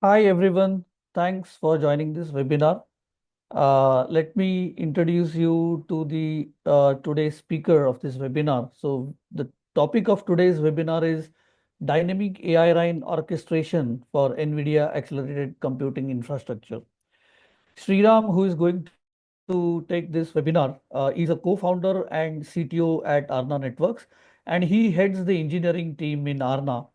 Hi everyone, thanks for joining this webinar. Let me introduce you to the today's speaker of this webinar. So the topic of today's webinar is dynamic AI RAN orchestration for NVIDIA accelerated computing infrastructure. Sriram, who is going to take this webinar, is a co-founder and CTO at Arna Networks, and he heads the engineering team in Arna.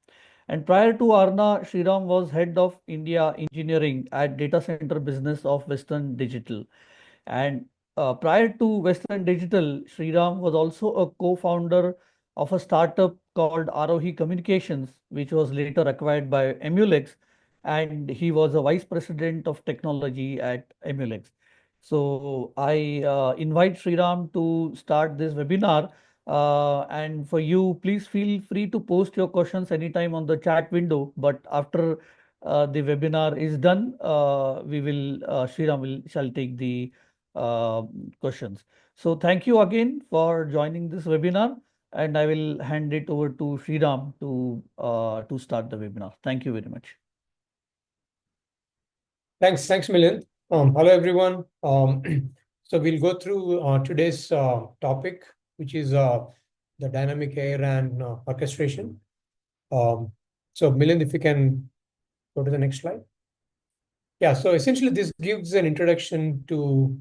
And prior to Arna, Sriram was head of India engineering at data center business of Western Digital. And prior to Western Digital, Sriram was also a co-founder of a startup called Arohi Communications, which was later acquired by Emulex, and he was a vice president of technology at Emulex. So I invite Sriram to start this webinar. And for you, please feel free to post your questions anytime on the chat window. But after the webinar is done, Sriram shall take the uh, questions. So thank you again for joining this webinar, and I will hand it over to Sriram to start the webinar. Thank you very much. Thanks, Milind. Hello, everyone. So we'll go through today's topic, which is the dynamic AI RAN orchestration. So Milind, if you can go to the next slide. Yeah, so essentially this gives an introduction to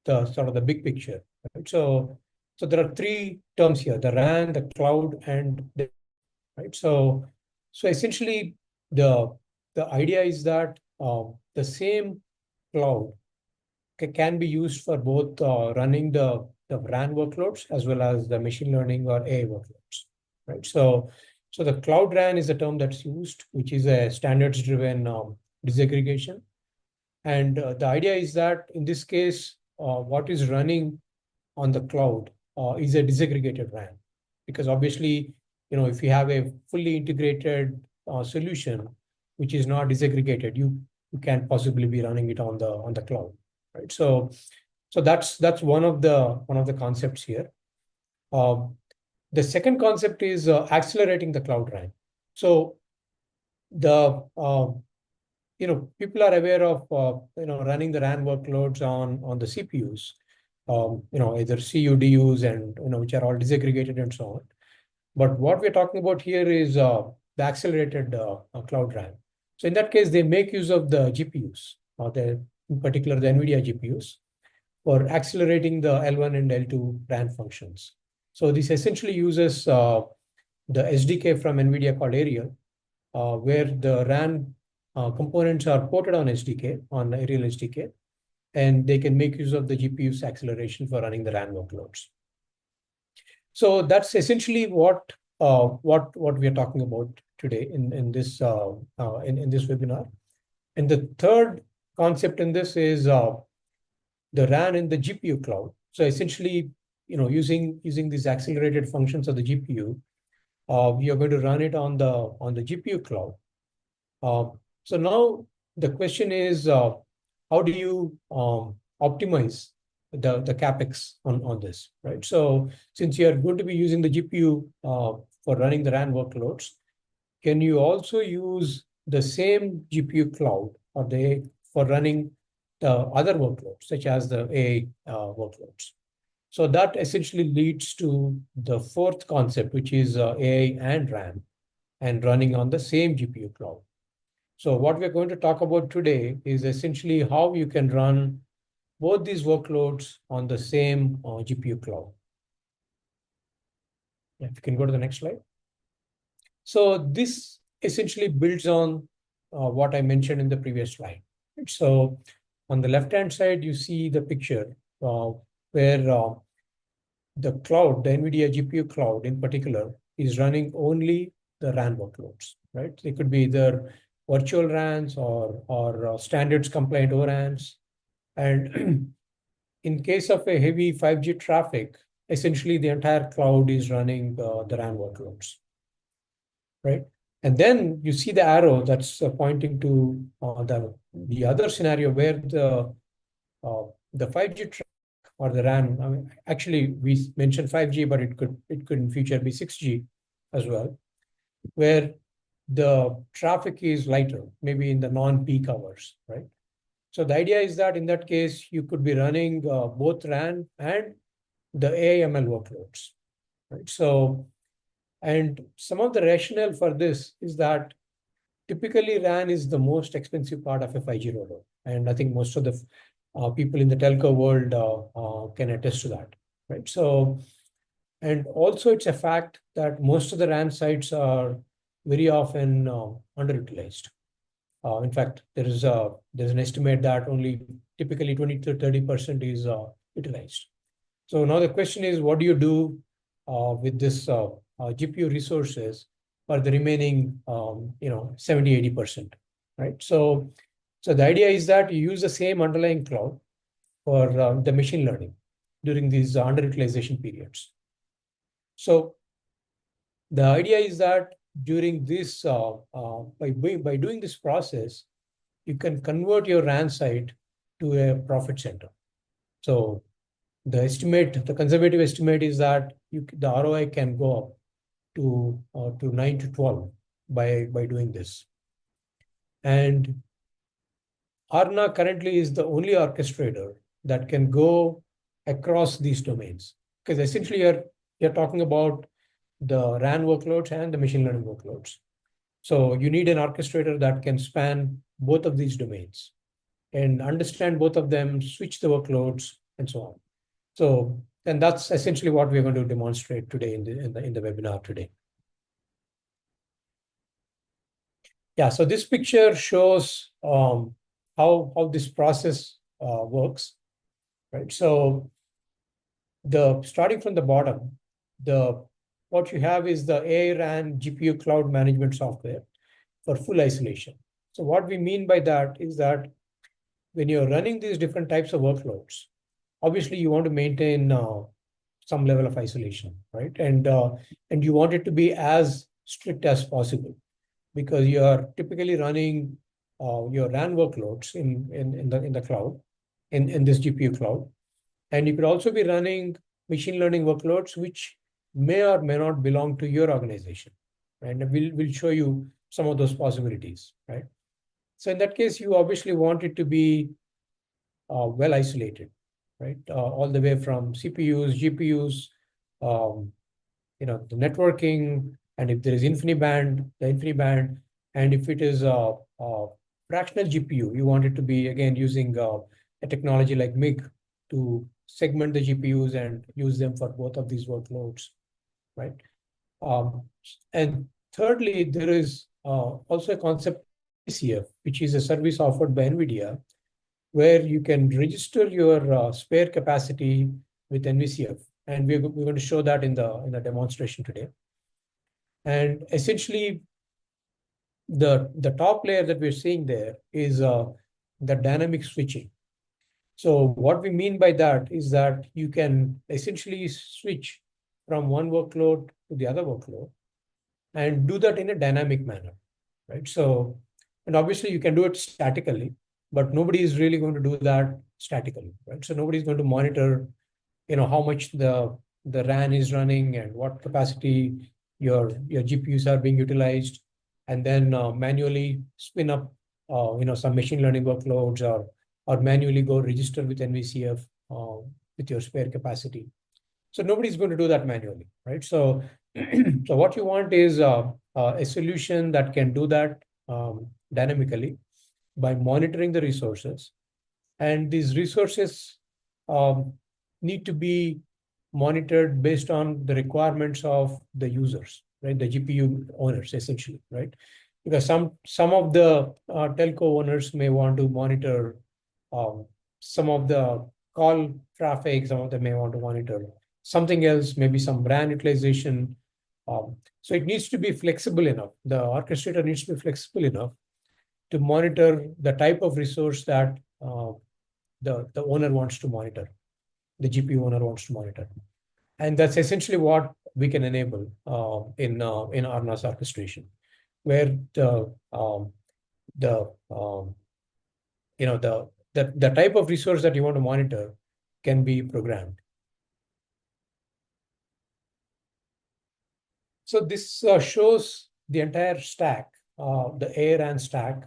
the sort of the big picture. Right? So there are three terms here: the RAN, the cloud, and the right. So essentially the idea is that the same cloud can be used for both running the RAN workloads as well as the machine learning or AI workloads, right? So the cloud RAN is a term that's used, which is a standards-driven disaggregation. And the idea is that in this case, what is running on the cloud is a disaggregated RAN, because obviously, if you have a fully integrated solution which is not disaggregated, you can't possibly be running it on the cloud, right? So that's one of the concepts here. The second concept is accelerating the cloud RAN. So the people are aware of running the RAN workloads on the CPUs, either CUDUs and which are all disaggregated and so on. But what we're talking about here is the accelerated cloud RAN. So in that case, they make use of the GPUs, in particular the NVIDIA GPUs, for accelerating the L1 and L2 RAN functions. So this essentially uses the SDK from NVIDIA called Aerial, where the RAN components are ported on SDK, on Aerial SDK, and they can make use of the GPU's acceleration for running the RAN workloads. So that's essentially what we are talking about today in this webinar. And the third concept in this is the RAN in the GPU cloud. So essentially, using these accelerated functions of the GPU, we are going to run it on the GPU cloud. So now the question is, how do you optimize the capex on this, right? So since you are going to be using the GPU for running the RAN workloads, can you also use the same GPU cloud for running the other workloads, such as the AI workloads? So that essentially leads to the fourth concept, which is AI and RAN, and running on the same GPU cloud. So what we're going to talk about today is essentially how you can run both these workloads on the same GPU cloud. Yeah, if you can go to the next slide. So this essentially builds on what I mentioned in the previous slide. So on the left-hand side, you see the picture where the cloud, the NVIDIA GPU cloud in particular, is running only the RAN workloads, right? It could be either virtual RANs or standards compliant ORANs. And in case of a heavy 5G traffic, essentially the entire cloud is running the RAN workloads, right? And then you see the arrow that's pointing to the other scenario where the 5G traffic or the RAN. I mean, actually, we mentioned 5G, but it could in future be 6G as well, where the traffic is lighter, maybe in the non-peak hours, right? So the idea is that in that case, you could be running both RAN and the AI/ML workloads, right? So, and some of the rationale for this is that typically RAN is the most expensive part of a 5G rollout. And I think most of the people in the telco world can attest to that, right? So, and also it's a fact that most of the RAN sites are very often underutilized. In fact, there's an estimate that only typically 20 to 30% is utilized. So now the question is, what do you do with this GPU resources for the remaining 70, 80%, right? So the idea is that you use the same underlying cloud for the machine learning during these underutilization periods. So the idea is that during this, by doing this process, you can convert your RAN site to a profit center. So the conservative estimate is that the ROI can go up to 9 to 12 by doing this. And Arna currently is the only orchestrator that can go across these domains, because essentially you're talking about the RAN workloads and the machine learning workloads. So you need an orchestrator that can span both of these domains and understand both of them, switch the workloads, and so on. So, and that's essentially what we're going to demonstrate today in the webinar today. Yeah, so this picture shows how this process works, right? So starting from the bottom, what you have is the AI RAN GPU cloud management software for full isolation. So what we mean by that is that when you're running these different types of workloads, obviously you want to maintain some level of isolation, right? And you want it to be as strict as possible, because you are typically running your RAN workloads in the cloud, in this GPU cloud. And you could also be running machine learning workloads, which may or may not belong to your organization. Right? And we'll show you some of those possibilities, right? So in that case, you obviously want it to be well isolated, right? All the way from CPUs, GPUs, the networking, and if there is InfiniBand, the InfiniBand, and if it is a fractional GPU, you want it to be, again, using a technology like MIG to segment the GPUs and use them for both of these workloads, right? And thirdly, there is also a concept NVCF, which is a service offered by NVIDIA, where you can register your spare capacity with NVCF. And we're going to show that in the demonstration today. And essentially, the top layer that we're seeing there is the dynamic switching. So what we mean by that is that you can essentially switch from one workload to the other workload and do that in a dynamic manner, right? So, and obviously you can do it statically, but nobody is really going to do that statically, right? So nobody's going to monitor, how much the RAN is running and what capacity your GPUs are being utilized, and then manually spin up, some machine learning workloads, or manually go register with NVCF with your spare capacity. So nobody's going to do that manually, right? So, so what you want is a solution that can do that dynamically by monitoring the resources. And these resources need to be monitored based on the requirements of the users, right? The GPU owners, essentially, right? Because some of the telco owners may want to monitor some of the call traffic, some of them may want to monitor something else, maybe some RAN utilization. So it needs to be flexible enough. The orchestrator needs to be flexible enough to monitor the type of resource that the owner wants to monitor, the GPU owner wants to monitor. And that's essentially what we can enable in Arna's orchestration, where the type of resource that you want to monitor can be programmed. So this shows the entire stack the ARAN stack.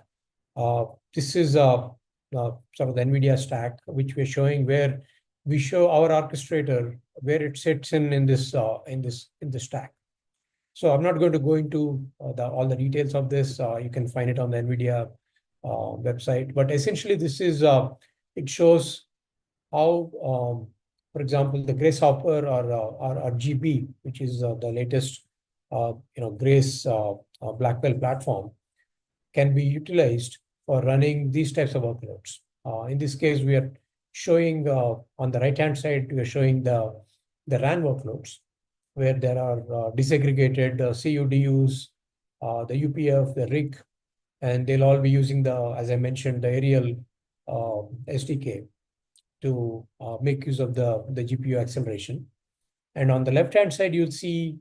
This is sort of the NVIDIA stack, which we're showing, where we show our orchestrator where it sits in this stack. So I'm not going to go into all the details of this. You can find it on the NVIDIA website. But essentially, this is it shows how, for example, the Grace Hopper or GP, which is the latest Grace Blackwell platform, can be utilized for running these types of workloads. In this case, we are showing on the right-hand side, we are showing the RAN workloads, where there are disaggregated CUDUs, the UPF, the RIG, and they'll all be using as I mentioned, the aerial SDK to make use of the GPU acceleration. And on the left-hand side, you'll see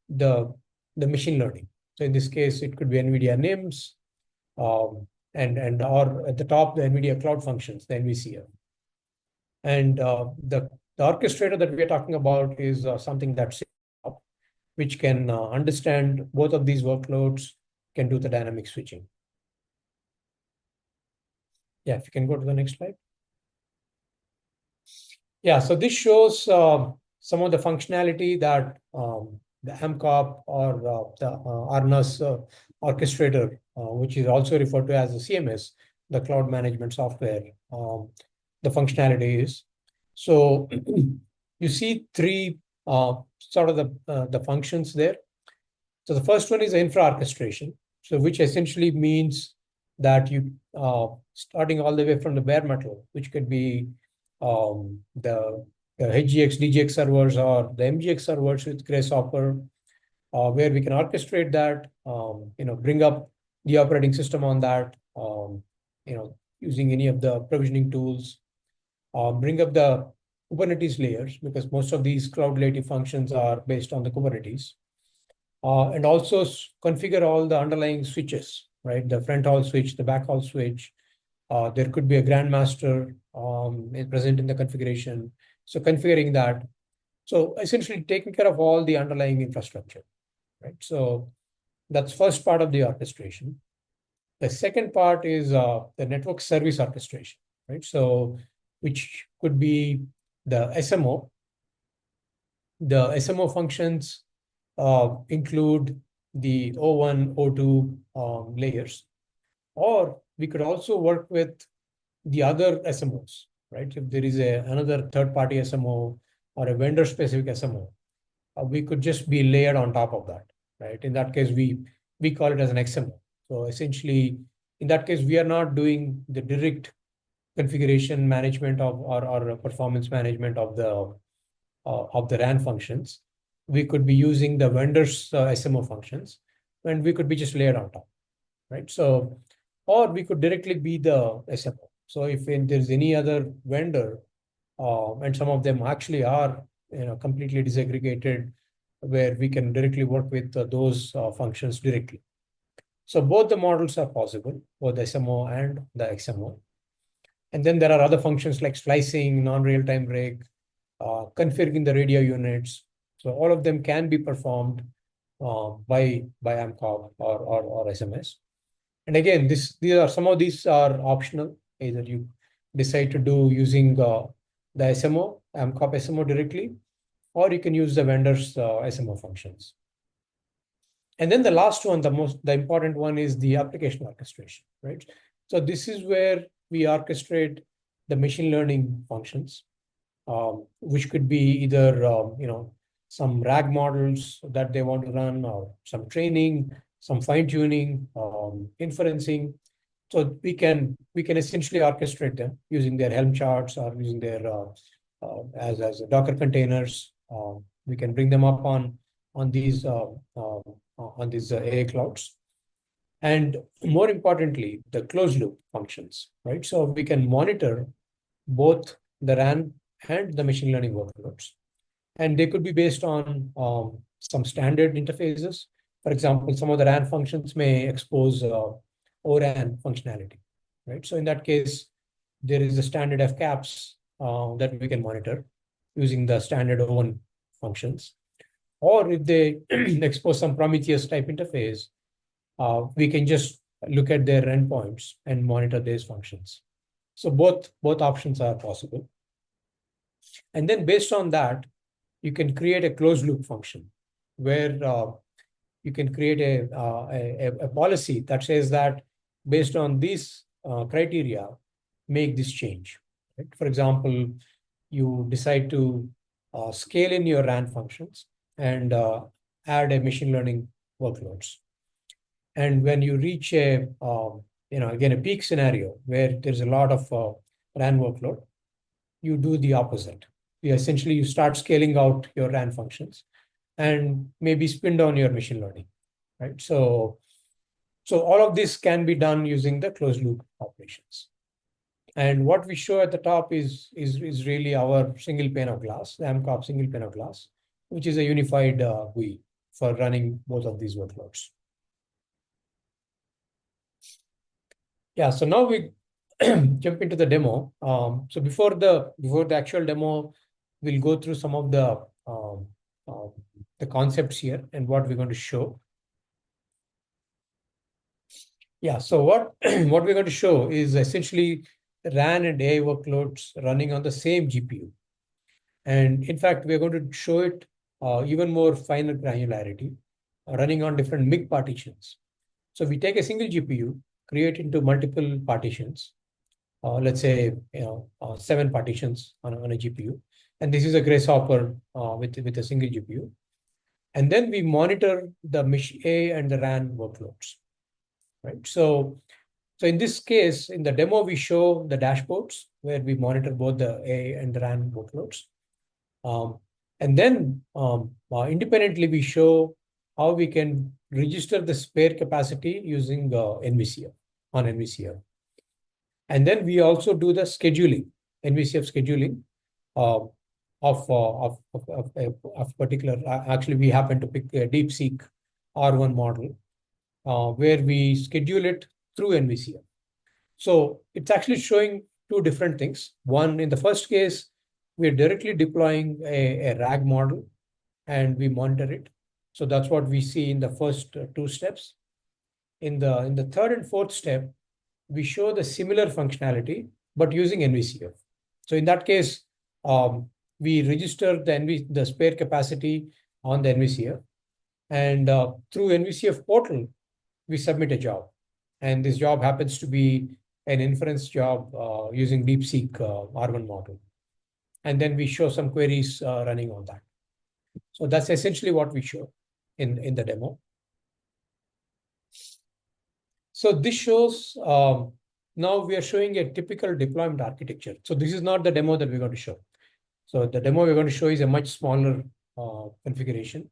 the machine learning. So in this case, it could be NVIDIA NIMs, and or at the top, the NVIDIA Cloud Functions, the NVCF. And the orchestrator that we are talking about is something that's which can understand both of these workloads, can do the dynamic switching. Yeah, if you can go to the next slide. Yeah, so this shows some of the functionality that the AMCOP or the ARNAS orchestrator, which is also referred to as the CMS, the cloud management software, the functionality is. So you see three sort of the functions there. So the first one is infra orchestration, so which essentially means that you starting all the way from the bare metal, which could be the HGX, DGX servers or the MGX servers with Grace Hopper, where we can orchestrate that, bring up the operating system on that, using any of the provisioning tools, bring up the Kubernetes layers, because most of these cloud native functions are based on the Kubernetes, and also configure all the underlying switches, right? The front hall switch, the back hall switch. There could be a grandmaster present in the configuration. So configuring that. So essentially taking care of all the underlying infrastructure, right? So that's first part of the orchestration. The second part is the network service orchestration, right? So which could be the SMO. The SMO functions include the O1, O2 layers, or we could also work with the other SMOs, right? If there is another third-party SMO or a vendor-specific SMO, we could just be layered on top of that, right? In that case, we call it as an XMO. So essentially, in that case, we are not doing the direct configuration management of or performance management of the RAN functions. We could be using the vendor's SMO functions, and we could be just layered on top, right? So, or we could directly be the SMO. So if there's any other vendor, and some of them actually are completely disaggregated, where we can directly work with those functions directly. So both the models are possible, both the SMO and the XMO. And then there are other functions like splicing, non-real-time rig, configuring the radio units. So all of them can be performed by AMCOP or SMS. And again, some of these are optional. Either you decide to do using the SMO, AMCOP SMO directly, or you can use the vendor's SMO functions. And then the last one, the important one, is the application orchestration, right? So this is where we orchestrate the machine learning functions, which could be either some RAG models that they want to run, or some training, some fine tuning, inferencing. So we can essentially orchestrate them using their Helm charts or using their as Docker containers. We can bring them up on these AI clouds. And more importantly, the closed loop functions, right? So we can monitor both the RAN and the machine learning workloads. And they could be based on some standard interfaces. For example, some of the RAN functions may expose ORAN functionality, right? So in that case, there is a standard FCAPS that we can monitor using the standard O1 functions. Or if they expose some Prometheus type interface, we can just look at their endpoints and monitor these functions. So both options are possible. And then based on that, you can create a closed loop function where you can create a policy that says that based on these criteria, make this change. Right? For example, you decide to scale in your RAN functions and add a machine learning workloads. And when you reach a, again, a peak scenario where there's a lot of RAN workload, you do the opposite. You start scaling out your RAN functions and maybe spin down your machine learning, right? So all of this can be done using the closed loop operations. And what we show at the top is really our single pane of glass, the MCOP single pane of glass, which is a unified GUI for running both of these workloads. Yeah, so now we jump into the demo. So before the actual demo, we'll go through some of the concepts here and what we're going to show. Yeah, so what we're going to show is essentially RAN and AI workloads running on the same GPU. And in fact, we're going to show it even more finer granularity, running on different MIG partitions. So we take a single GPU, create into multiple partitions, let's say 7 partitions on a GPU. And this is a grasshopper with a single GPU. And then we monitor the A and the RAN workloads, right? So in this case, in the demo, we show the dashboards where we monitor both the A and the RAN workloads. And then independently, we show how we can register the spare capacity using NVCF on NVCF. And then we also do the scheduling, NVCF scheduling of particular. Actually, we happen to pick a DeepSeek R1 model where we schedule it through NVCF. So it's actually showing 2 different things. One, in the first case, we're directly deploying a RAG model and we monitor it. So that's what we see in the first 2 steps. In the third and fourth step, we show the similar functionality, but using NVCF. So in that case, we register the spare capacity on the NVCF. And through NVCF portal, we submit a job. And this job happens to be an inference job using DeepSeek R1 model. And then we show some queries running on that. So that's essentially what we show in the demo. So this shows, now we are showing a typical deployment architecture. So this is not the demo that we're going to show. So the demo we're going to show is a much smaller configuration.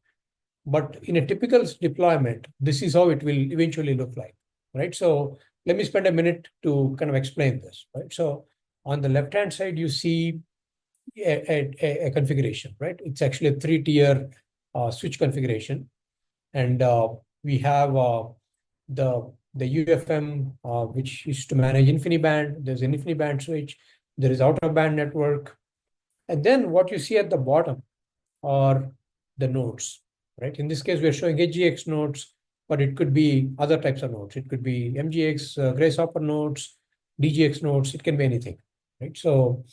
But in a typical deployment, this is how it will eventually look like, right? So let me spend a minute to kind of explain this, right? So on the left-hand side, you see a configuration, right? It's actually a 3-tier switch configuration. And we have the UFM, which is to manage InfiniBand. There's an InfiniBand switch. There is out-of-band network. And then what you see at the bottom are the nodes, right? In this case, we're showing HGX nodes, but it could be other types of nodes. It could be MGX, grasshopper nodes, DGX nodes. It can be anything, right? So,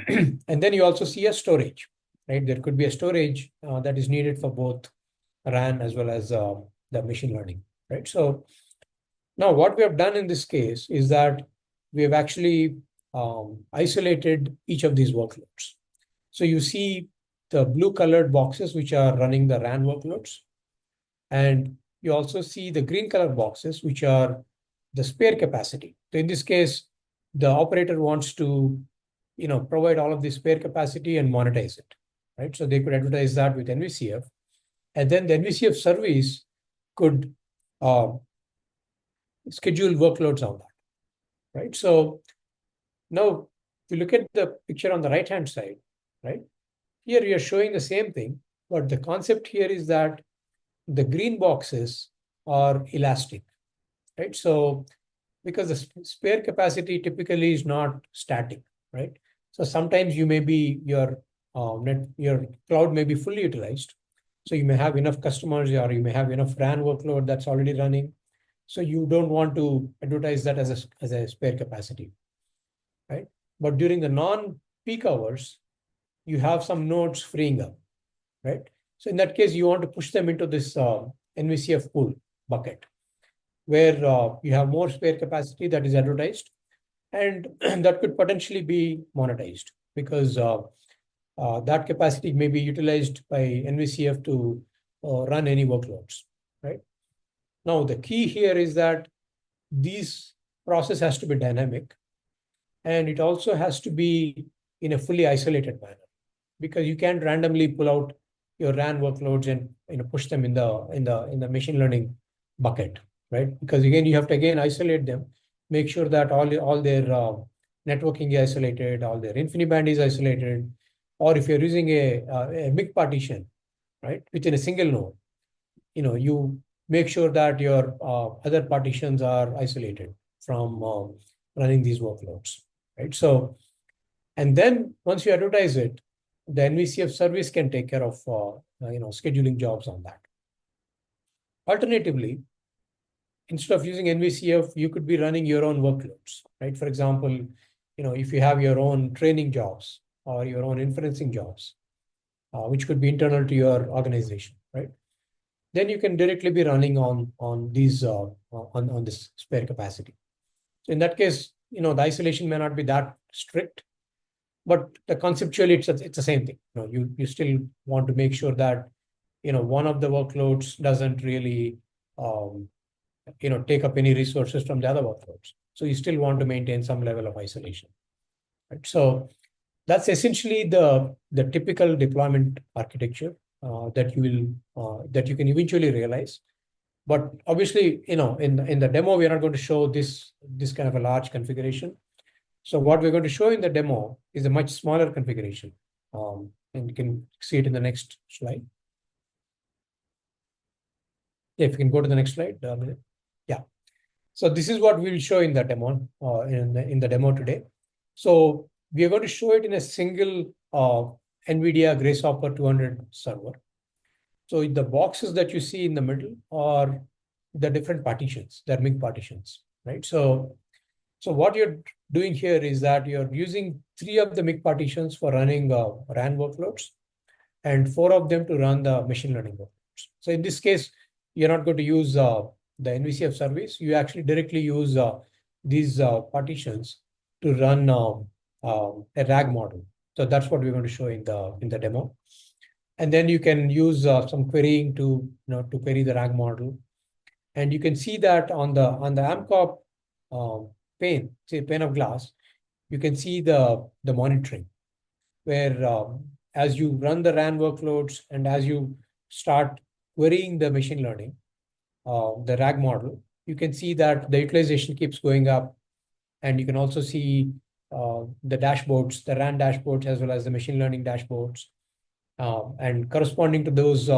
and then you also see a storage, right? There could be a storage that is needed for both RAN as well as the machine learning, right? So now what we have done in this case is that we have actually isolated each of these workloads. So you see the blue colored boxes, which are running the RAN workloads. And you also see the green colored boxes, which are the spare capacity. So in this case, the operator wants to provide all of the spare capacity and monetize it, right? So they could advertise that with NVCF. And then the NVCF service could schedule workloads on that, right? So now if you look at the picture on the right-hand side, right? Here we are showing the same thing, but the concept here is that the green boxes are elastic, right? So because the spare capacity typically is not static, right? So sometimes you may be your cloud may be fully utilized. So you may have enough customers or you may have enough RAN workload that's already running. So you don't want to advertise that as a spare capacity, right? But during the non-peak hours, you have some nodes freeing up, right? So in that case, you want to push them into this NVCF pool bucket, where you have more spare capacity that is advertised, and that could potentially be monetized because that capacity may be utilized by NVCF to run any workloads, right? Now, the key here is that this process has to be dynamic, and it also has to be in a fully isolated manner, because you can't randomly pull out your RAN workloads and push them in the machine learning bucket, right? Because again, you have to isolate them, make sure that all their networking is isolated, all their InfiniBand is isolated, or if you're using a MIG partition, right, within a single node, you make sure that your other partitions are isolated from running these workloads, right? So, and then once you advertise it, the NVCF service can take care of scheduling jobs on that. Alternatively, instead of using NVCF, you could be running your own workloads, right? For example, if you have your own training jobs or your own inferencing jobs, which could be internal to your organization, right? Then you can directly be running on these on this spare capacity. So in that case, the isolation may not be that strict, but conceptually it's the same thing. You still want to make sure that one of the workloads doesn't really take up any resources from the other workloads. So you still want to maintain some level of isolation, right? So that's essentially the typical deployment architecture that you can eventually realize. But obviously, in the demo, we are not going to show this kind of a large configuration. So what we're going to show in the demo is a much smaller configuration. And you can see it in the next slide. If you can go to the next slide. Yeah. So this is what we will show in the demo, in the demo today. So we are going to show it in a single NVIDIA Grace Hopper 200 server. So the boxes that you see in the middle are the different partitions, they're MIG partitions, right? So what you're doing here is that you're using 3 of the MIG partitions for running RAN workloads and 4 of them to run the machine learning workloads. So in this case, you're not going to use the NVCF service. You actually directly use these partitions to run a RAG model. So that's what we're going to show in the demo. And then you can use some querying to query the RAG model. And you can see that on the AMCOP pane of glass, you can see the monitoring, where as you run the RAN workloads and as you start querying the machine learning, the RAG model, you can see that the utilization keeps going up. And you can also see the dashboards, the RAN dashboards, as well as the machine learning dashboards. And corresponding to those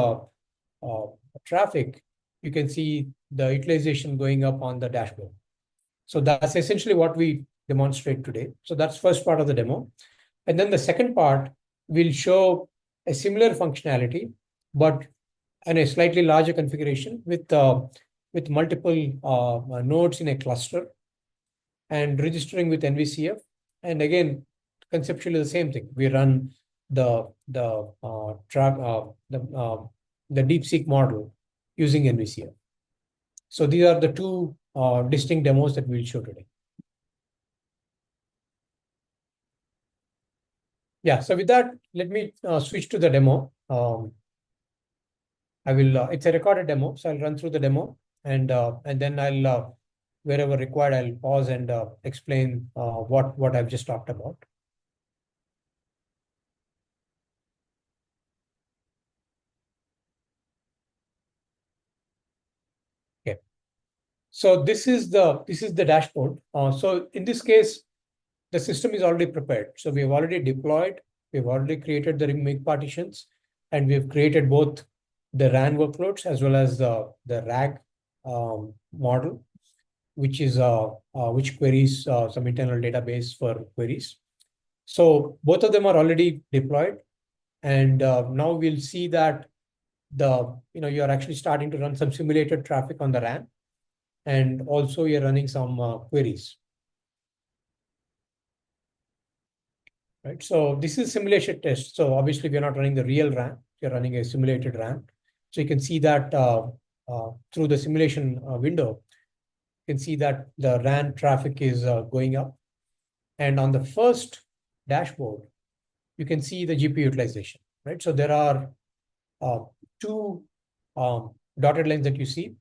traffic, you can see the utilization going up on the dashboard. So that's essentially what we demonstrate today. So that's first part of the demo. And then the second part will show a similar functionality, but in a slightly larger configuration with multiple nodes in a cluster and registering with NVCF. And again, conceptually the same thing. We run the DeepSeek model using NVCF. So these are the 2 distinct demos that we'll show today. Yeah, so with that, let me switch to the demo. It's a recorded demo, so I'll run through the demo, and then I'll, wherever required, I'll pause and explain what I've just talked about. Okay. So this is the dashboard. So in this case, the system is already prepared. So we have already deployed, we've already created the MIG partitions, and we've created both the RAN workloads as well as the RAG model, which queries some internal database for queries. So both of them are already deployed, and now we'll see that you're actually starting to run some simulated traffic on the RAN. and also you're running some queries. Right. So this is simulation test. So obviously we're not running the real RAN, we're running a simulated RAN. So you can see that through the simulation window, you can see that the RAN traffic is going up. And on the first dashboard, you can see the GPU utilization, right? So there are two dotted lines that you see.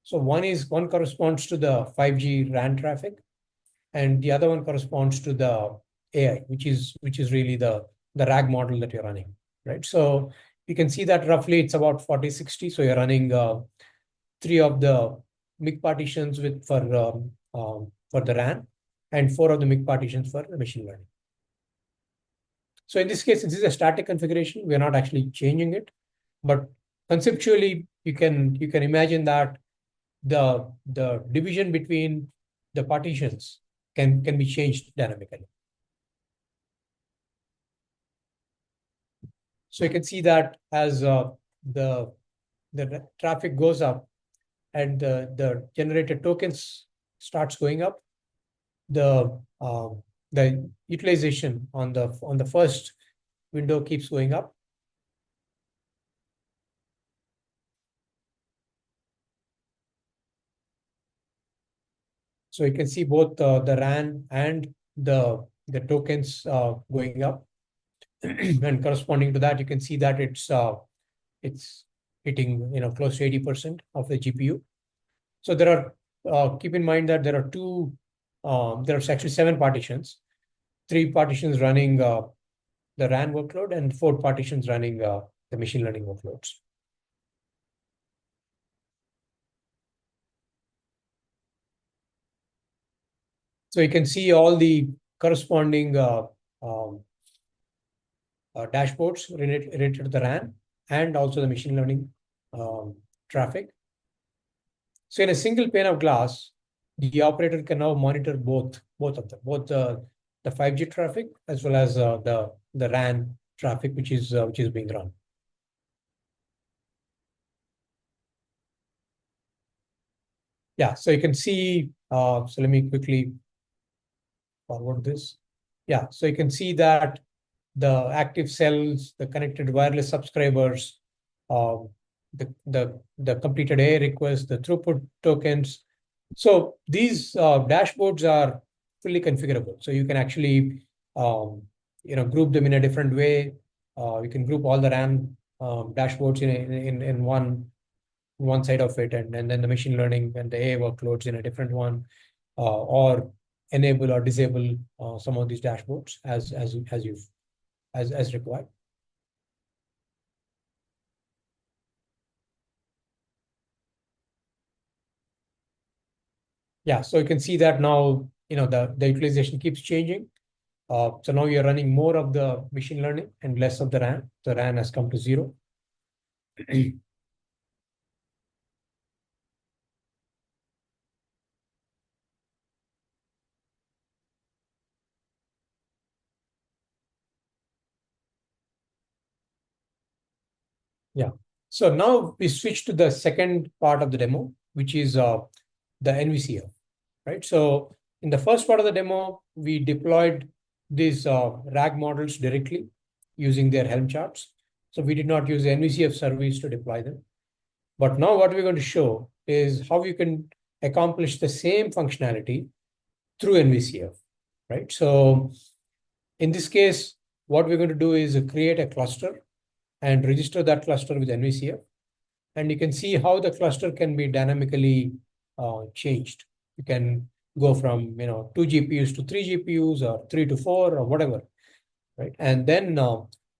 So one corresponds to the 5G RAN traffic, and the other one corresponds to the AI, which is really the RAG model that you're running, right? So you can see that roughly it's about 40/60. So you're running 3 of the MIG partitions for the RAN and 4 of the MIG partitions for the machine learning. So in this case, this is a static configuration. We're not actually changing it, but conceptually, you can imagine that the division between the partitions can be changed dynamically. So you can see that as the traffic goes up and the generated tokens starts going up, the utilization on the first window keeps going up. So you can see both the RAN and the tokens going up. And corresponding to that, you can see that it's hitting close to 80% of the GPU. So there are keep in mind that there are actually 7 partitions, 3 partitions running the RAN workload and 4 partitions running the machine learning workloads. So you can see all the corresponding dashboards related to the RAN and also the machine learning traffic. So in a single pane of glass, the operator can now monitor both of them, both the 5G traffic as well as the RAN traffic, which is being run. Yeah, so you can see. So let me quickly forward this. Yeah, so you can see that the active cells, the connected wireless subscribers, the completed AI requests, the throughput tokens. So these dashboards are fully configurable. So you can actually group them in a different way. You can group all the RAM dashboards in one side of it, and then the machine learning and the AI workloads in a different one, or enable or disable some of these dashboards as required. Yeah, so you can see that now, the utilization keeps changing. So now you're running more of the machine learning and less of the RAN. The RAN has come to 0. Yeah. So now we switch to the second part of the demo, which is the NVCF, right? So in the first part of the demo, we deployed these RAG models directly using their Helm charts. So we did not use the NVCF service to deploy them. But now what we're going to show is how you can accomplish the same functionality through NVCF, right? So in this case, what we're going to do is create a cluster and register that cluster with NVCF. And you can see how the cluster can be dynamically changed. You can go from 2 GPUs to 3 GPUs or 3 to 4 or whatever, right? And then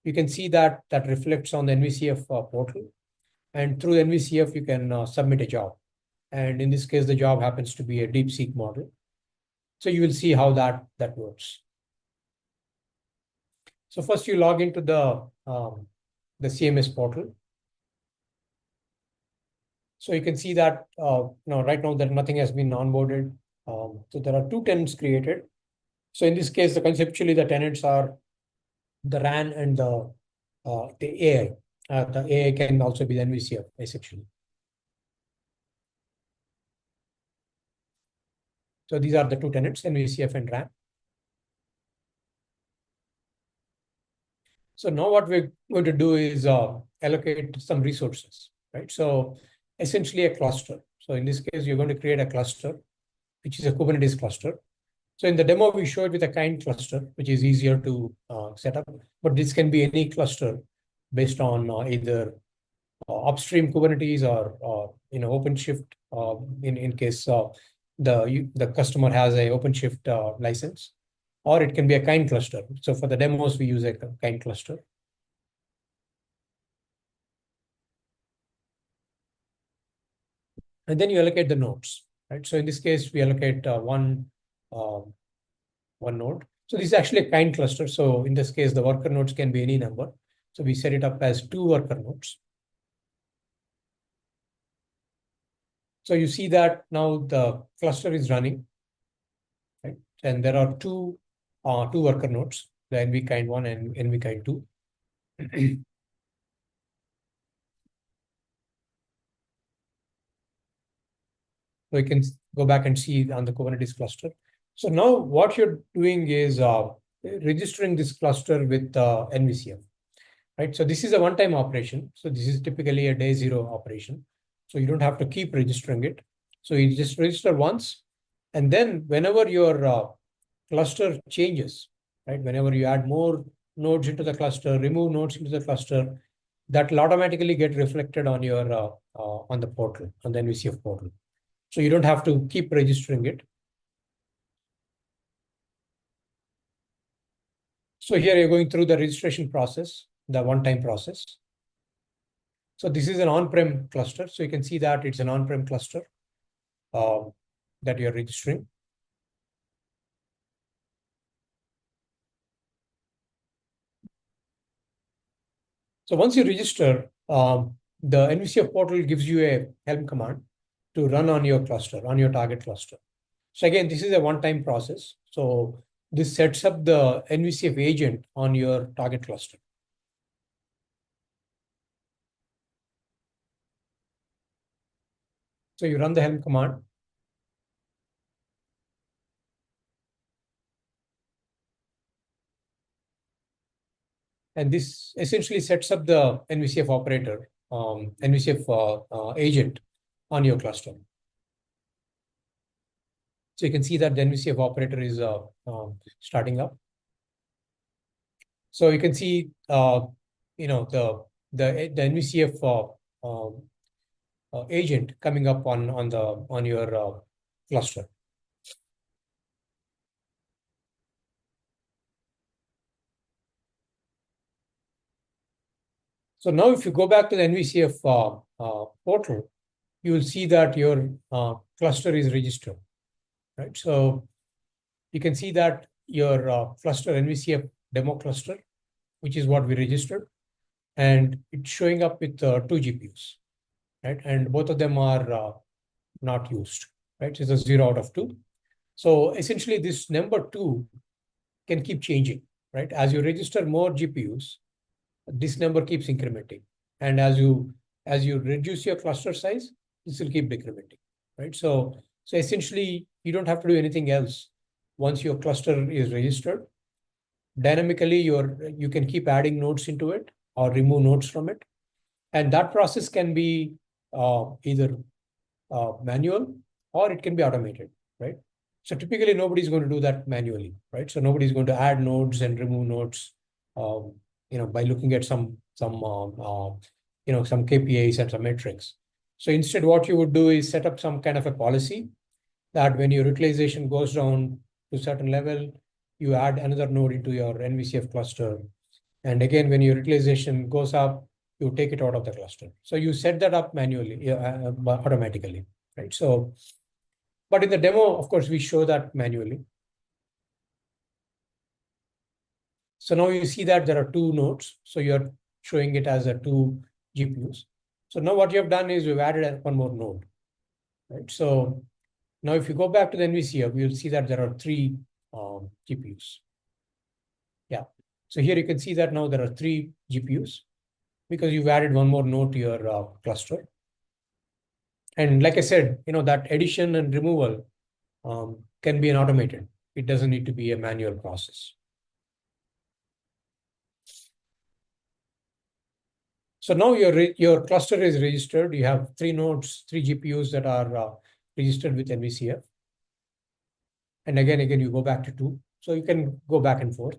you can see that reflects on the NVCF portal. And through NVCF, you can submit a job. And in this case, the job happens to be a DeepSeek model. So you will see how that works. So first you log into the CMS portal. So you can see that right now that nothing has been onboarded. So there are 2 tenants created. So in this case, conceptually the tenants are the RAN and the AI. The AI can also be the NVCF essentially. So these are the two tenants, NVCF and RAN. So now what we're going to do is allocate some resources, right? So essentially a cluster. So in this case, you're going to create a cluster, which is a Kubernetes cluster. So in the demo, we showed with a kind cluster, which is easier to set up, but this can be any cluster based on either upstream Kubernetes or OpenShift in case the customer has a OpenShift license, or it can be a kind cluster. So for the demos, we use a kind cluster. And then you allocate the nodes, right? So in this case, we allocate one node. So this is actually a kind cluster. So in this case, the worker nodes can be any number. So we set it up as 2 worker nodes. So you see that now the cluster is running, right? And there are two worker nodes, the NV kind 1 and NV kind 2. So you can go back and see on the Kubernetes cluster. So now what you're doing is registering this cluster with NVCF, right? So this is a one-time operation. So this is typically a day 0 operation. So you don't have to keep registering it. So you just register once, and then whenever your cluster changes, right? Whenever you add more nodes into the cluster, remove nodes into the cluster, that will automatically get reflected on your on the portal, on the NVCF portal. So you don't have to keep registering it. So here you're going through the registration process, the one-time process. So this is an on-prem cluster. So you can see that it's an on-prem cluster that you're registering. So once you register, the NVCF portal gives you a Helm command to run on your cluster, on your target cluster. So again, this is a one-time process. So this sets up the NVCF agent on your target cluster. So you run the Helm command. And this essentially sets up the NVCF operator, NVCF agent on your cluster. So you can see that the NVCF operator is starting up. So you can see, the NVCF agent coming up on your cluster. So now if you go back to the NVCF portal, you will see that your cluster is registered, right? So you can see that your cluster NVCF demo cluster, which is what we registered, and it's showing up with 2 GPUs, right? And both of them are not used, right? It's a 0 out of 2. So essentially this number 2 can keep changing, right? As you register more GPUs, this number keeps incrementing. And as you reduce your cluster size, this will keep decrementing, right? So essentially, you don't have to do anything else. Once your cluster is registered, dynamically you can keep adding nodes into it or remove nodes from it. And that process can be either manual or it can be automated, right? So typically nobody's going to do that manually, right? So nobody's going to add nodes and remove nodes, by looking at some KPIs and some metrics. So instead, what you would do is set up some kind of a policy that when your utilization goes down to a certain level, you add another node into your NVCF cluster. And again, when your utilization goes up, you take it out of the cluster. So you set that up manually, automatically, right? So, but in the demo, of course, we show that manually. So now you see that there are 2 nodes. So you're showing it as a 2 GPUs. So now what you have done is we've added one more node, right? So now if you go back to the NVCF, you'll see that there are 3 GPUs. Yeah. So here you can see that now there are 3 GPUs because you've added one more node to your cluster. And like I said, that addition and removal can be an automated. It doesn't need to be a manual process. So now your cluster is registered. You have 3 nodes, 3 GPUs that are registered with NVCF. And again, you go back to 2. So you can go back and forth.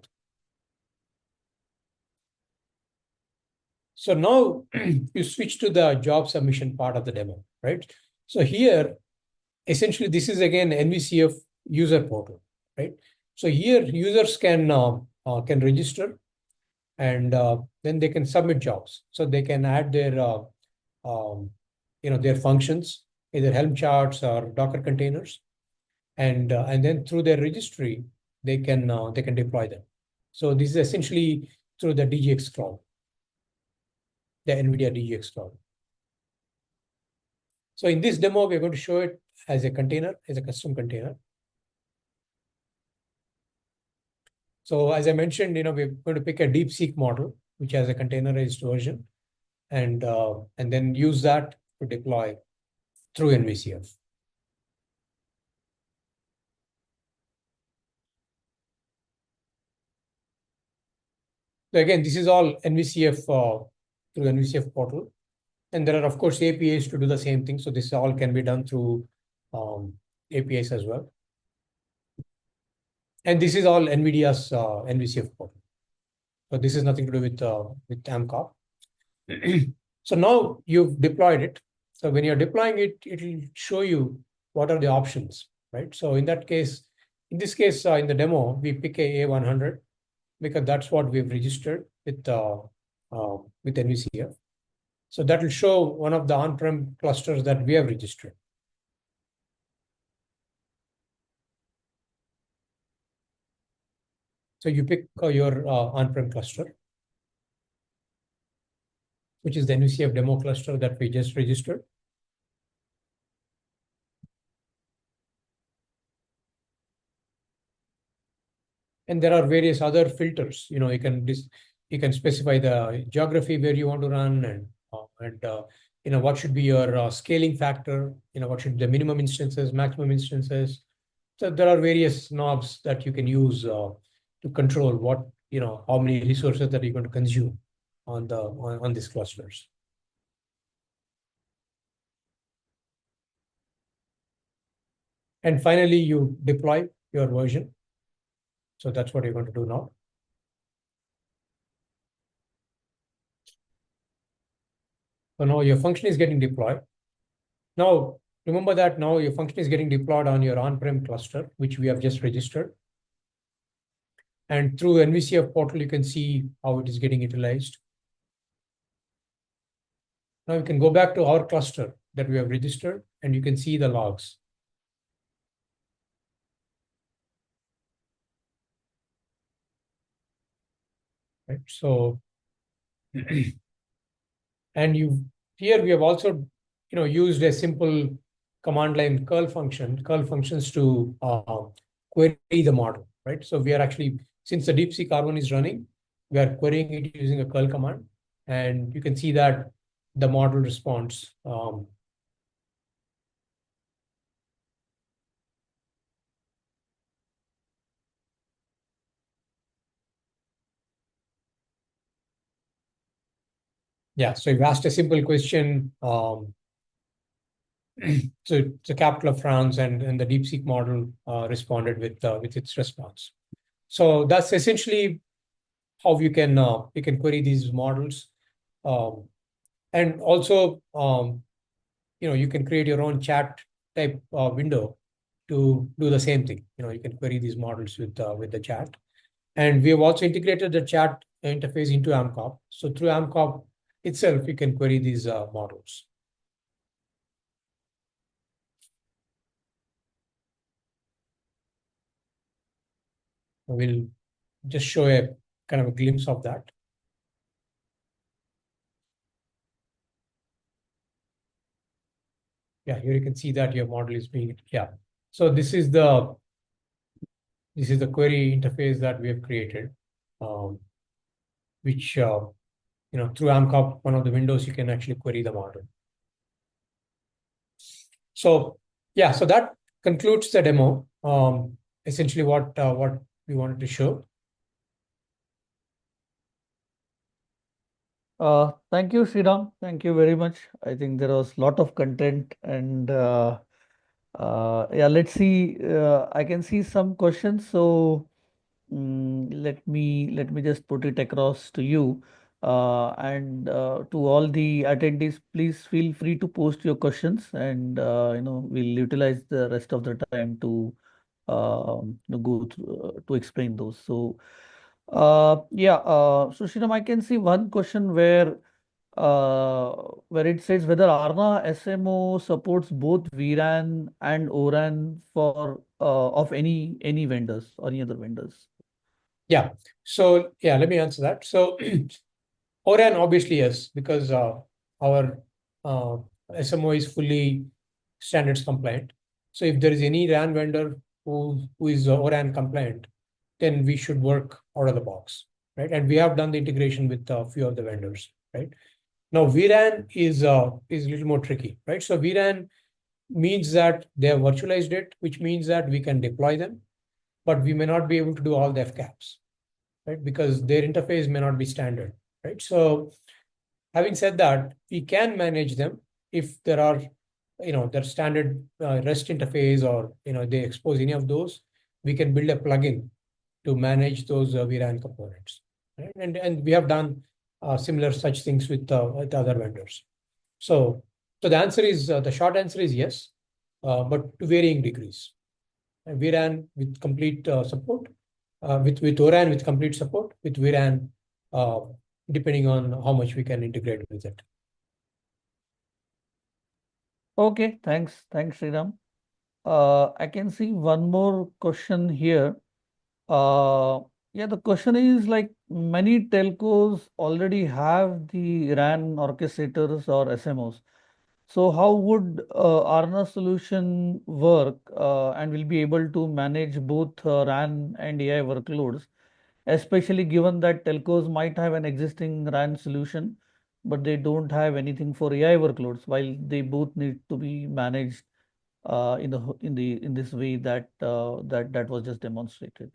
So now you switch to the job submission part of the demo, right? So here, essentially, this is again NVCF user portal, right? So here users can register, and then they can submit jobs. So they can add their their functions, either Helm charts or Docker containers, and then through their registry they can deploy them. So this is essentially through the DGX cloud, the NVIDIA DGX cloud. So in this demo, we're going to show it as a container, as a custom container. So as I mentioned, we're going to pick a DeepSeek model, which has a containerized version, and then use that to deploy through NVCF. So again, this is all NVCF through NVCF portal. And there are, of course, APIs to do the same thing. So this all can be done through APIs as well. And this is all NVIDIA's NVCF portal. So this is nothing to do with AMCOP. So now you've deployed it. So when you're deploying it, it will show you what are the options, right? So in this case, in the demo, we pick a A100 because that's what we've registered with NVCF. So that will show one of the on-prem clusters that we have registered. So you pick your on-prem cluster, which is the NVCF demo cluster that we just registered. And there are various other filters. You can specify the geography where you want to run, and what should be your scaling factor. What should be the minimum instances, maximum instances. So there are various knobs that you can use to control how many resources that you're going to consume on these clusters. And finally, you deploy your version. So that's what you're going to do now. So now your function is getting deployed. Now, remember that now your function is getting deployed on your on-prem cluster, which we have just registered. And through NVCF portal, you can see how it is getting utilized. Now you can go back to our cluster that we have registered, and you can see the logs. Right. So, and here we have also used a simple command line curl functions to query the model, right? So we are actually, since the DeepSeek R1 is running, we are querying it using a curl command, and you can see that the model responds. Yeah, so you've asked a simple question. So it's a capital of France, and the DeepSeek model responded with its response. So that's essentially how you can query these models, and also you can create your own chat type window to do the same thing. You can query these models with the chat, and we have also integrated the chat interface into AMCOP. So through AMCOP itself, you can query these models. We'll just show a kind of a glimpse of that. Yeah, here you can see that your model is being, yeah. So this is the query interface that we have created, which, through AMCOP, one of the windows, you can actually query the model. So, yeah, so that concludes the demo. Essentially what we wanted to show. Thank you, Sriram. Thank you very much. I think there was a lot of content and yeah, let's see. I can see some questions. So let me just put it across to you. And to all the attendees, please feel free to post your questions and we'll utilize the rest of the time to go through to explain those. So yeah, so Sriram, I can see one question where it says whether Arna SMO supports both VRAN and ORAN for of any vendors or any other vendors. Yeah. So yeah, let me answer that. So ORAN obviously yes, because our uh, SMO is fully standards compliant. So if there is any RAN vendor who is ORAN compliant, then we should work out of the box, right? And we have done the integration with a few of the vendors, right? Now VRAN is a little more tricky, right? So VRAN means that they have virtualized it, which means that we can deploy them, but we may not be able to do all the FCAPs, right? Because their interface may not be standard, right? So having said that, we can manage them if there are, their standard REST interface or, they expose any of those, we can build a plugin to manage those VRAN components, right? And we have done similar such things with other vendors. So the answer is, the short answer is yes, but to varying degrees. And VRAN with complete support, with ORAN with complete support, with VRAN depending on how much we can integrate with it. Okay, thanks, Sriram. I can see one more question here. Uh, yeah, the question is like many telcos already have the RAN orchestrators or SMOs. So how would Arna solution work and will be able to manage both RAN and AI workloads, especially given that telcos might have an existing RAN solution, but they don't have anything for AI workloads, while they both need to be managed in this way that was just demonstrated.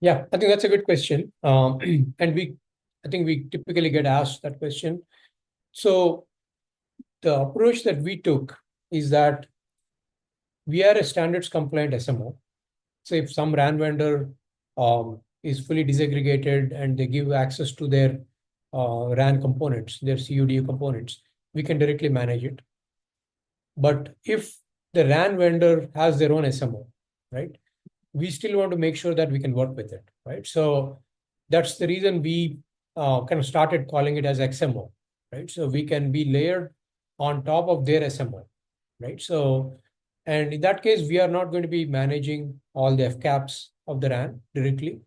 Yeah, I think that's a good question. And I think we typically get asked that question. So the approach that we took is that we are a standards compliant SMO. So if some RAN vendor is fully disaggregated and they give access to their RAN components, their CUDU components, we can directly manage it. But if the RAN vendor has their own SMO, right, we still want to make sure that we can work with it, right? So that's the reason we kind of started calling it as XMO, right? So we can be layered on top of their SMO, right? So, and in that case, we are not going to be managing all the FCAPs of the RAN directly.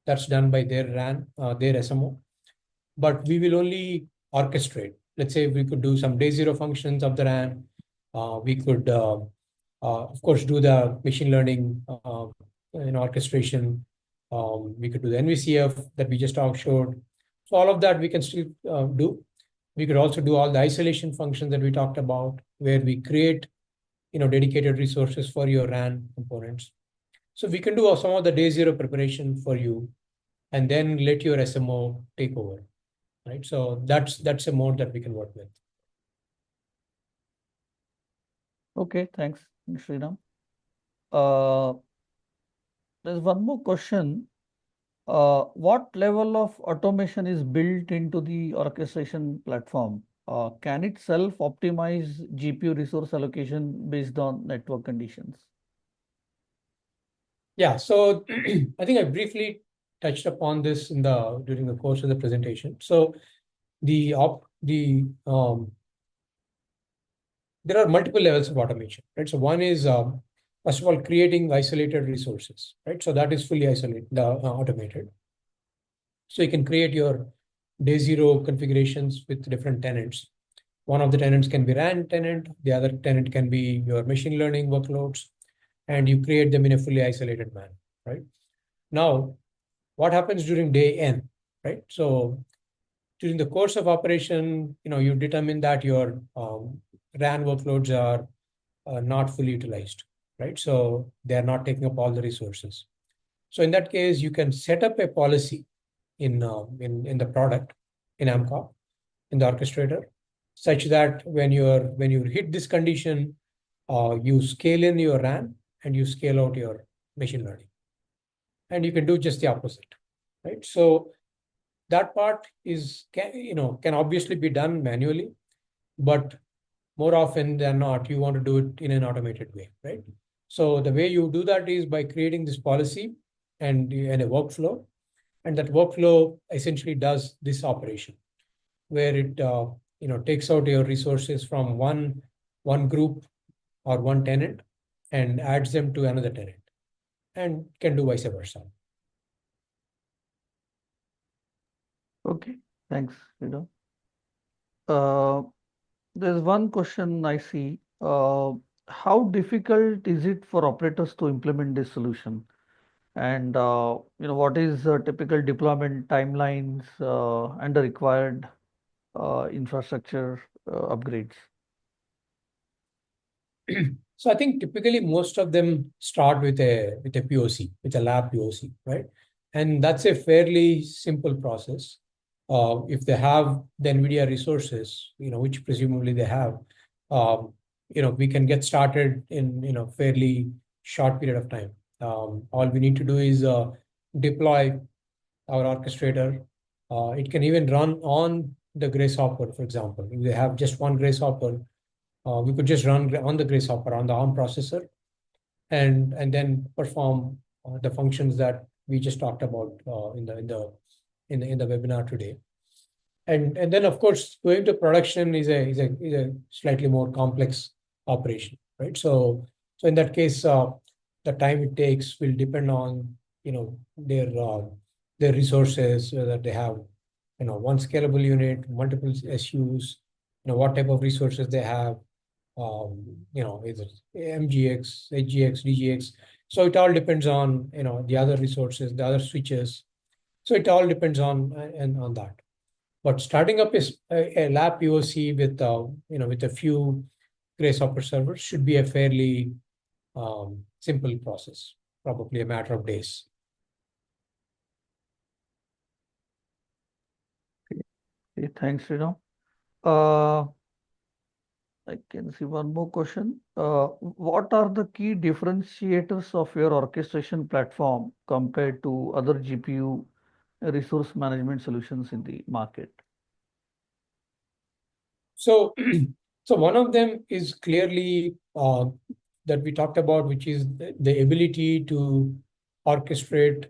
That's done by their RAN, their SMO. But we will only orchestrate. Let's say we could do some day zero functions of the RAN. We could, of course, do the machine learning in orchestration. We could do the NVCF that we just showed. So all of that we can still do. We could also do all the isolation functions that we talked about, where we create, dedicated resources for your RAN components. So we can do some of the day zero preparation for you, and then let your SMO take over, right? So that's a mode that we can work with. Okay, thanks, Sriram. Uh, there's one more question. What level of automation is built into the orchestration platform? Can it self-optimize GPU resource allocation based on network conditions? Yeah, so I think I briefly touched upon this during the course of the presentation. So there are multiple levels of automation, right? So one is first of all creating isolated resources, right? So that is fully automated. So you can create your day zero configurations with different tenants. One of the tenants can be RAN tenant, the other tenant can be your machine learning workloads, and you create them in a fully isolated manner, right? Now, what happens during day N, right? So during the course of operation, you determine that your RAN workloads are not fully utilized, right? So they are not taking up all the resources. So in that case, you can set up a policy in the product in AMCOP, in the orchestrator, such that when you hit this condition, you scale in your RAN and you scale out your machine learning. And you can do just the opposite, right? So that part can obviously be done manually, but more often than not, you want to do it in an automated way, right? So the way you do that is by creating this policy and a workflow, and that workflow essentially does this operation where it takes out your resources from one group or one tenant and adds them to another tenant, and can do vice versa. Okay, thanks, Uh, there's one question I see. How difficult is it for operators to implement this solution? And what is typical deployment timelines and the required infrastructure upgrades? So I think typically most of them start with a POC, with a lab POC, right? And that's a fairly simple process. If they have the NVIDIA resources, which presumably they have, we can get started in fairly short period of time. All we need to do is deploy our orchestrator. It can even run on the Grace Hopper, for example. If they have just one Grace Hopper, we could just run on the Grace Hopper on the ARM processor, and then perform the functions that we just talked about in the webinar today. And then of course going to production is a slightly more complex operation, right? So in that case, the time it takes will depend on their resources, whether they have one scalable unit, multiple SUs, what type of resources they have, either MGX, HGX, DGX. So it all depends on the other resources, the other switches. So it all depends on that. But starting up is a lab POC with a few Grace Hopper servers should be a fairly simple process, probably a matter of days. Okay, thanks, Uh, I can see one more question. What are the key differentiators of your orchestration platform compared to other GPU resource management solutions in the market? So, so one of them is clearly that we talked about, which is the ability to orchestrate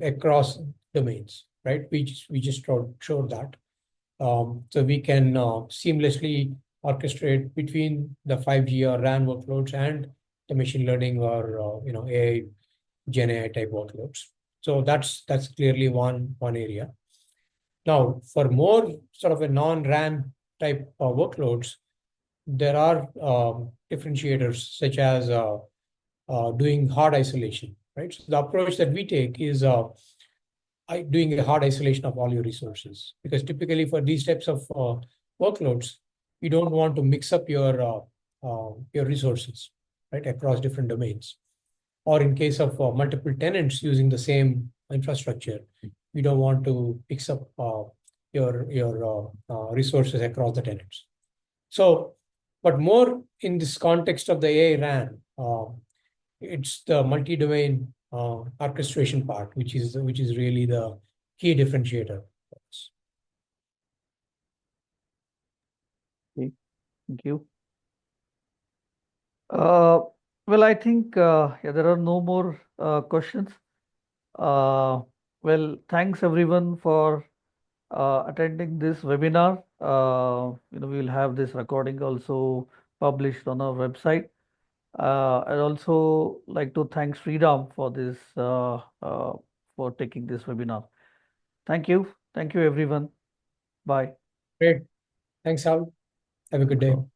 across domains, right? We just showed that. So we can seamlessly orchestrate between the 5G or RAN workloads and the machine learning or AI, Gen AI type workloads. So that's clearly one area. Now, for more sort of a non-RAN type workloads, there are differentiators such as doing hard isolation, right? So the approach that we take is doing a hard isolation of all your resources, because typically for these types of workloads, you don't want to mix up your resources, right, across different domains. Or in case of multiple tenants using the same infrastructure, we don't want to mix up your resources across the tenants. So, but more in this context of the AI RAN, it's the multi-domain orchestration part, which is really the key differentiator for us. Okay, thank you. Well, I think yeah, there are no more questions. Well, thanks everyone for attending this webinar. We will have this recording also published on our website. I'd also like to thank Sriram for this for taking this webinar. Thank you. Thank you, everyone. Bye. Great. Thanks, Al. Have a good Thanks day. all.